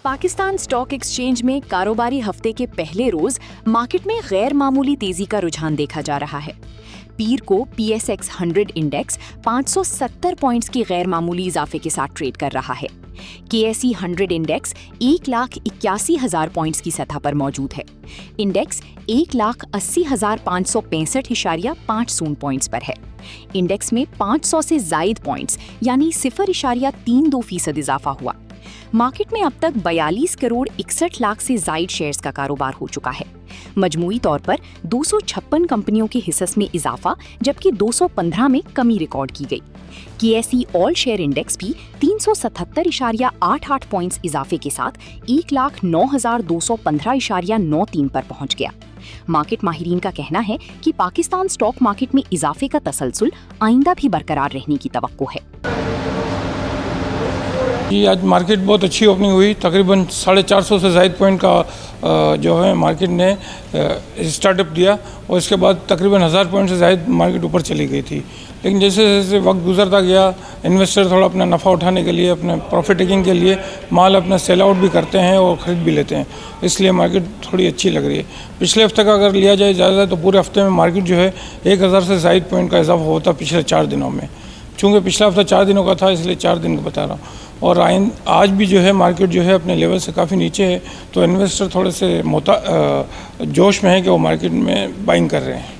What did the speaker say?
Pakistan stock exchange में कारोबारी हफ्ते के पहले रोज मार्केट में गैर मामूली तेजी का रुझान देखा जा रहा है। पीर को PSX 100 इंडेक्स 570 पॉइंट्स की गैर मामूली इजाफे के साथ ट्रेड कर रहा है। KSE 100 इंडेक्स 1,81,000 पॉइंट्स की सतह पर मौजूद है। इंडेक्स 1,80,565.50 पॉइंट्स पर है। इंडेक्स में 500 से जायद पॉइंट्स यानी 0.32% इजाफा हुआ। मार्केट में अब तक 42 करोड़ 61 लाख से जायद शेयर्स का कारोबार हो चुका है। मजमूई तौर पर 256 कंपनियों के हिस्स में इजाफा जबकि 215 में कमी रिकॉर्ड की गई। KSE ऑल शेयर इंडेक्स भी 377.88 पॉइंट्स इजाफे के साथ 1,09,215.93 पर पहुंच गया। मार्केट माहिरीन का कहना है कि पाकिस्तान स्टॉक मार्केट में इजाफे का तसलसल आइंदा भी बरकरार रहने की तवक्को है। जी, आज मार्केट बहुत अच्छी ओपनिंग हुई। तकरीबन 450 से ज़ायद पॉइंट का जो है मार्केट ने स्टार्टअप दिया और इसके बाद तकरीबन 1000 पॉइंट से ज़ायद मार्केट ऊपर चली गई थी। लेकिन जैसे जैसे वक्त गुजरता गया, इन्वेस्टर थोड़ा अपना नफ़ा उठाने के लिए, अपने प्रॉफिट टेकिंग के लिए माल अपना सेल आउट भी करते हैं और ख़रीद भी लेते हैं, इसलिए मार्केट थोड़ी अच्छी लग रही है। पिछले हफ्ते का अगर लिया जाए ज़्यादा तो पूरे हफ्ते में मार्केट जो है 1000 से ज़ायद पॉइंट का इजाफा होता पिछले 4 दिनों में। चूँकि पिछला हफ्ता 4 दिनों का था इसलिए 4 दिन का बता रहा हूँ। और आज भी जो है मार्केट जो है अपने लेवल से काफ़ी नीचे है, तो इन्वेस्टर थोड़े से जोश में है कि वो मार्केट में बाइंग कर रहे हैं।